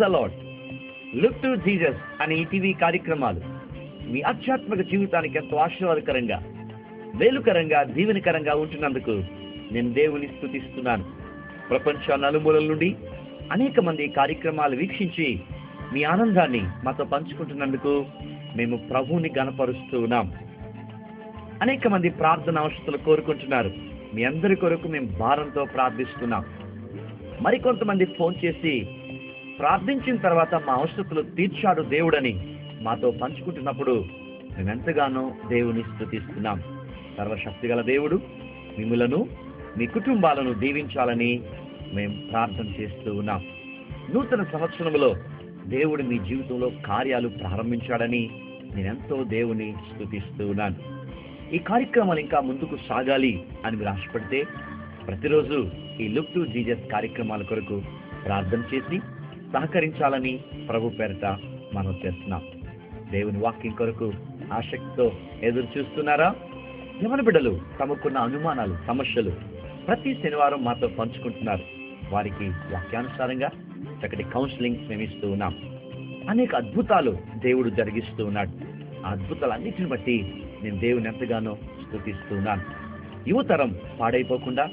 The lord. Look to Jesus అనే ఈ TV కార్యక్రమాలు మీ ఆధ్యాత్మిక జీవితానికి ఎంతో ఆశీర్వాదకరంగా, మేలుకరంగా, దీవెనకరంగా ఉంటున్నందుకు నేను దేవుని స్తుతిస్తున్నాను. ప్రపంచ నలుమూలల నుండి అనేక మంది కార్యక్రమాలు వీక్షించి మీ ఆనందాన్ని మాతో పంచుకుంటున్నందుకు మేము ప్రభువుని గణపరుస్తూ ఉన్నాం. అనేక మంది ప్రార్థన అవసరతలు కోరుకుంటున్నారు. మీ అందరి కొరకు మేము భారంతో ప్రార్థిస్తున్నాం. మరికొంతమంది ఫోన్ చేసి ప్రార్థించిన తర్వాత మా అవసరతలు తీర్చాడు దేవుడని మాతో పంచుకుంటున్నప్పుడు మేము ఎంతగానో దేవుని స్తుతిస్తున్నాం. సర్వశక్తిగల దేవుడు మిమ్ములను, మీ కుటుంబాలను దీవించాలని మేము ప్రార్థన చేస్తూ ఉన్నాం. నూతన సంవత్సరంలో దేవుడు మీ జీవితంలో కార్యాలు ప్రారంభించాడని నేనెంతో దేవుని స్తుతిస్తూ ఉన్నాను. ఈ కార్యక్రమాలు ఇంకా ముందుకు సాగాలి అని మీరు ఆశపడితే ప్రతిరోజు ఈ లుక్ టు జీసస్ కార్యక్రమాల కొరకు ప్రార్థన చేసి సహకరించాలని ప్రభు పేరిట మనం చేస్తున్నాం. దేవుని వాక్యం కొరకు ఆసక్తితో ఎదురు చూస్తున్నారా? యవన బిడ్డలు తమకున్న అనుమానాలు, సమస్యలు ప్రతి శనివారం మాతో పంచుకుంటున్నారు. వారికి వాక్యానుసారంగా చక్కటి కౌన్సిలింగ్ మేము ఇస్తూ ఉన్నాం. అనేక అద్భుతాలు దేవుడు జరిగిస్తూ ఉన్నాడు. ఆ అద్భుతాలన్నిటిని బట్టి నేను దేవుని ఎంతగానో స్తుతిస్తూ ఉన్నాను. యువతరం పాడైపోకుండా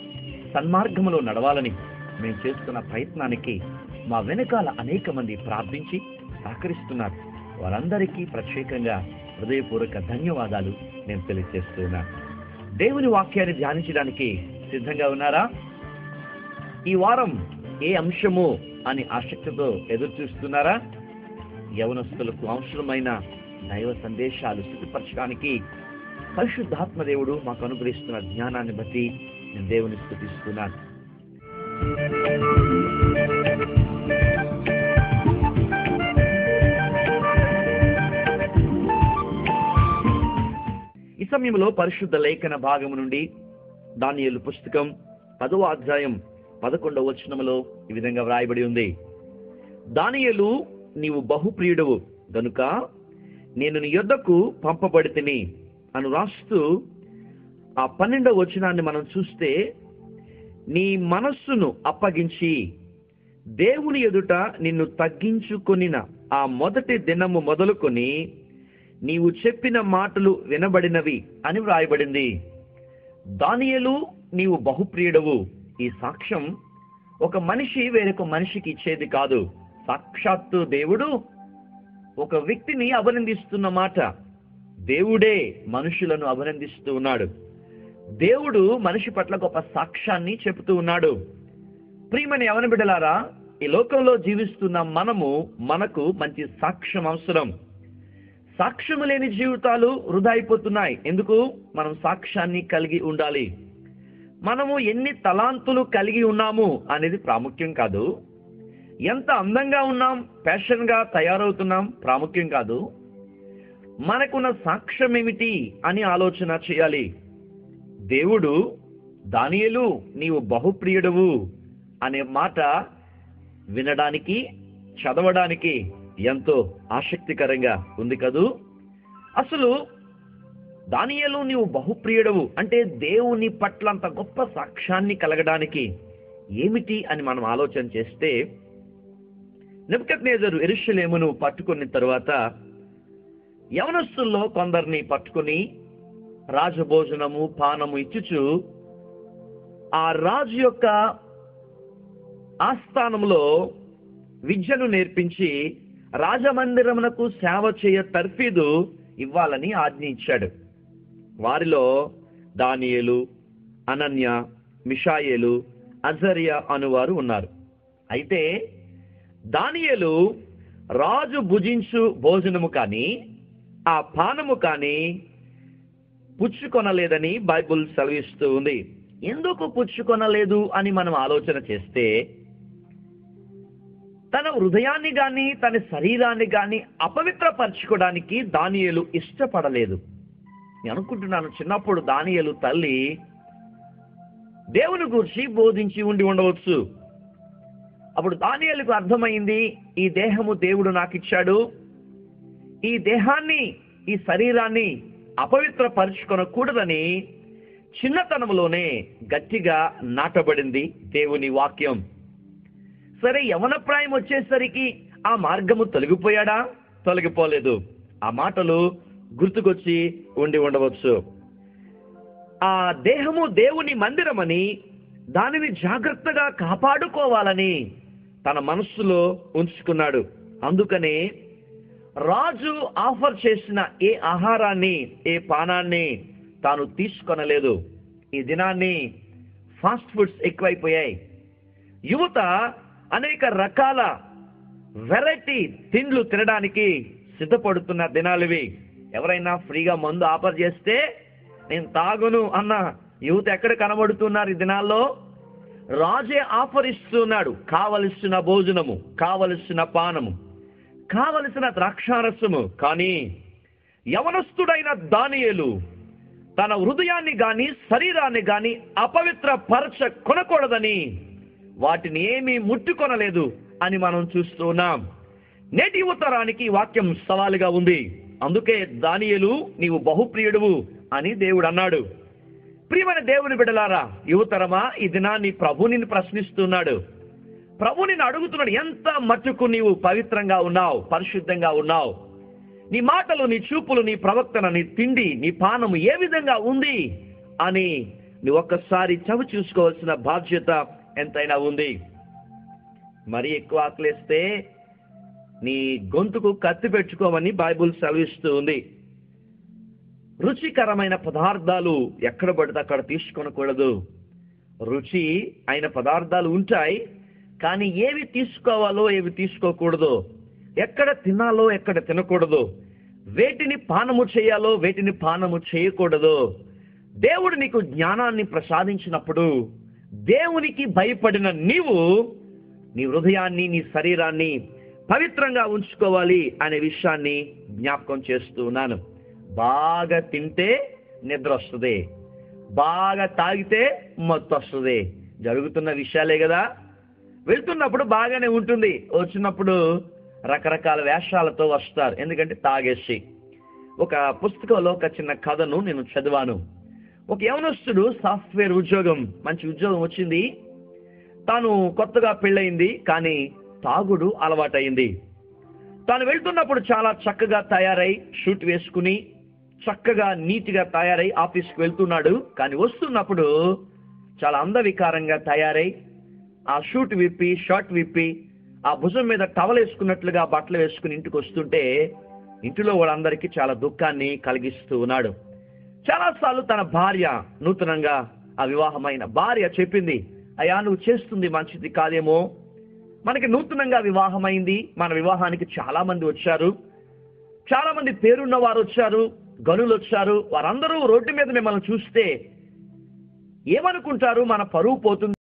సన్మార్గంలో నడవాలని మేము చేస్తున్న ప్రయత్నానికి మా వెనకాల అనేక మంది ప్రార్థించి సహకరిస్తున్నారు. వారందరికీ ప్రత్యేకంగా హృదయపూర్వక ధన్యవాదాలు నేను తెలియజేస్తూ ఉన్నాను. దేవుని వాక్యాన్ని ధ్యానించడానికి సిద్ధంగా ఉన్నారా? ఈ వారం ఏ అంశము అని ఆసక్తితో ఎదురు చూస్తున్నారా? యవనస్తులకు అవసరమైన దైవ సందేశాలు స్థితిపరచడానికి పరిశుద్ధాత్మ దేవుడు మాకు అనుగ్రహిస్తున్న జ్ఞానాన్ని బట్టి నేను దేవుని స్తుతిస్తున్నాను. ఈ సమయంలో పరిశుద్ధ లేఖన భాగము నుండి దానియేలు పుస్తకం 10వ అధ్యాయం 11వ వచనములో ఈ విధంగా వ్రాయబడి ఉంది. దానియేలు, నీవు బహుప్రియుడవు గనుక నేను నీ యొద్దకు పంపబడితిని అని రాస్తూ ఆ 12వ వచనాన్ని మనం చూస్తే, నీ మనస్సును అప్పగించి దేవుని ఎదుట నిన్ను తగ్గించుకొనిన ఆ మొదటి దినము మొదలుకొని నీవు చెప్పిన మాటలు వినబడినవి అని వ్రాయబడింది. దానియేలు, నీవు బహుప్రియుడవు. ఈ సాక్ష్యం ఒక మనిషి వేరొక మనిషికి ఇచ్చేది కాదు. సాక్షాత్తు దేవుడు ఒక వ్యక్తిని అభినందిస్తున్న మాట. దేవుడే మనుషులను అభినందిస్తూ ఉన్నాడు. దేవుడు మనిషి పట్ల గొప్ప సాక్ష్యాన్ని చెబుతూ ఉన్నాడు. ప్రియమైన యవన బిడ్డలారా, ఈ లోకంలో జీవిస్తున్న మనకు మంచి సాక్ష్యం అవసరం. సాక్ష్యము లేని జీవితాలు వృధా అయిపోతున్నాయి. ఎందుకు? మనం సాక్ష్యాన్ని కలిగి ఉండాలి. మనము ఎన్ని తలాంతులు కలిగి ఉన్నాము అనేది ప్రాముఖ్యం కాదు. ఎంత అందంగా ఉన్నాం, ఫ్యాషన్గా తయారవుతున్నాం ప్రాముఖ్యం కాదు. మనకున్న సాక్ష్యం ఏమిటి అని ఆలోచన చేయాలి. దేవుడు, దానియేలు, నీవు బహుప్రియుడవు అనే మాట వినడానికి, చదవడానికి ఎంతో ఆసక్తికరంగా ఉంది కదూ. అసలు దానియేలు, నీవు బహుప్రియుడవు అంటే దేవుని పట్ల అంత గొప్ప సాక్ష్యాన్ని కలగడానికి ఏమిటి అని మనం ఆలోచన చేస్తే, నెబుకద్నెజరు యెరూషలేమును పట్టుకున్న తరువాత యవనస్తుల్లో కొందరిని పట్టుకుని రాజభోజనము, పానము ఇచ్చుచు ఆ రాజు యొక్క ఆస్థానంలో విద్యను నేర్పించి రాజమందిరమునకు సేవ చేయ తర్ఫీదు ఇవ్వాలని ఆజ్ఞ ఇచ్చాడు. వారిలో దానియేలు, అనన్య, మిషాయేలు, అజర్యా అనువారు ఉన్నారు. అయితే దానియేలు రాజు భుజించు భోజనము కానీ ఆ పానము కానీ పుచ్చుకొనలేదని బైబుల్ సెలవిస్తూ ఉంది. ఎందుకు పుచ్చుకొనలేదు అని మనం ఆలోచన చేస్తే, తన హృదయాన్ని గాని తన శరీరాన్ని గాని అపవిత్రపరచుకోవడానికి దానియేలు ఇష్టపడలేదు. నేను అనుకుంటున్నాను, చిన్నప్పుడు దానియేలు తల్లి దేవుని గురించి బోధించి ఉండవచ్చు. అప్పుడు దానియేలుకు అర్థమైంది, ఈ దేహము దేవుడు నాకు ఇచ్చాడు, ఈ దేహాన్ని, ఈ శరీరాన్ని అపవిత్రపరచుకొనకూడదని చిన్నతనంలోనే గట్టిగా నాటబడింది దేవుని వాక్యం. సరే, యవన ప్రాయం వచ్చేసరికి ఆ మార్గము తొలగిపోయాడా? తొలగిపోలేదు. ఆ మాటలు గుర్తుకొచ్చి ఉండవచ్చు. ఆ దేహము దేవుని మందిరమని, దానిని జాగ్రత్తగా కాపాడుకోవాలని తన మనస్సులో ఉంచుకున్నాడు. అందుకనే రాజు ఆఫర్ చేసిన ఏ ఆహారాన్ని, ఏ పానాన్ని తాను తీసుకొనలేదు. ఈ దినాన్ని ఫాస్ట్ ఫుడ్స్ ఎక్కువైపోయాయి. యువత అనేక రకాల వెరైటీ తిండ్లు తినడానికి సిద్ధపడుతున్న దినాలివి. ఎవరైనా ఫ్రీగా మందు ఆఫర్ చేస్తే నేను తాగును అన్న యువత ఎక్కడ కనబడుతున్నారు ఈ దినాల్లో? రాజే ఆఫర్ ఇస్తున్నాడు. కావలసిన భోజనము, కావలసిన పానము, కావలసిన ద్రాక్షారసము. కానీ యవనస్తుడైన దానియేలు తన హృదయాన్ని గాని శరీరాన్ని గాని అపవిత్ర పరచ కొనకూడదని వాటిని ఏమీ ముట్టుకొనలేదు అని మనం చూస్తున్నాం. నేటి యువతరానికి వాక్యం సవాలుగా ఉంది. అందుకే దానియేలు నీవు బహుప్రియుడువు అని దేవుడు అన్నాడు. ప్రియమైన దేవుని బిడ్డలారా, యువతరమా, ఈ దినాన్ని ప్రభుని ప్రశ్నిస్తున్నాడు. ప్రభుని అడుగుతున్నాడు, ఎంత మట్టుకు నీవు పవిత్రంగా ఉన్నావు, పరిశుద్ధంగా ఉన్నావు? నీ మాటలు, నీ చూపులు, నీ ప్రవర్తన, నీ తిండి, నీ పానము ఏ విధంగా ఉంది అని నువ్వు ఒక్కసారి చవి చూసుకోవాల్సిన బాధ్యత ఎంతైనా ఉంది. మరి ఎక్కువ ఆకలేస్తే నీ గొంతుకు కత్తి పెట్టుకోమని బైబుల్ సెలవిస్తూ ఉంది. రుచికరమైన పదార్థాలు ఎక్కడ పడితే అక్కడ తీసుకొనకూడదు. రుచి అయిన పదార్థాలు ఉంటాయి, కానీ ఏవి తీసుకోవాలో ఏవి తీసుకోకూడదు, ఎక్కడ తినాలో ఎక్కడ తినకూడదు, వేటిని పానము చేయాలో వేటిని పానము చేయకూడదు. దేవుడు నీకు జ్ఞానాన్ని ప్రసాదించినప్పుడు దేవునికి భయపడిన నీవు నీ హృదయాన్ని, నీ శరీరాన్ని పవిత్రంగా ఉంచుకోవాలి అనే విషయాన్ని జ్ఞాపకం చేస్తున్నాను. బాగా తింటే నిద్ర వస్తుంది, బాగా తాగితే మత్తు వస్తుంది. జరుగుతున్న విషయాలే కదా. వెళ్తున్నప్పుడు బాగానే ఉంటుంది, వచ్చినప్పుడు రకరకాల వేషాలతో వస్తారు. ఎందుకంటే తాగేసి. ఒక పుస్తకంలో ఒక చిన్న కథను నేను చదివాను. ఒక యవనస్తుడు సాఫ్ట్వేర్ ఉద్యోగం, మంచి ఉద్యోగం వచ్చింది. తాను కొత్తగా పెళ్ళయింది, కానీ తాగుడు అలవాటైంది. తాను వెళ్తున్నప్పుడు చాలా చక్కగా తయారై, షూట్ వేసుకుని చక్కగా నీట్గా తయారై ఆఫీస్కి వెళ్తున్నాడు. కానీ వస్తున్నప్పుడు చాలా అందవికారంగా తయారై ఆ షూట్ విప్పి, షర్ట్ విప్పి, ఆ భుజం మీద టవల్ వేసుకున్నట్లుగా బట్టలు వేసుకుని ఇంటికి వస్తుంటే ఇంటిలో వాళ్ళందరికీ చాలా దుఃఖాన్ని కలిగిస్తూ ఉన్నాడు. చాలాసార్లు తన భార్య, నూతనంగా ఆ వివాహమైన భార్య చెప్పింది, అయ్యా నువ్వు చేస్తుంది మంచిది కాదేమో, మనకి నూతనంగా వివాహమైంది, మన వివాహానికి చాలా మంది వచ్చారు, చాలా మంది పేరున్న వారు వచ్చారు, గనులు వచ్చారు, వారందరూ రోడ్డు మీద మిమ్మల్ని చూస్తే ఏమనుకుంటారు, మన పరువు పోతుంది.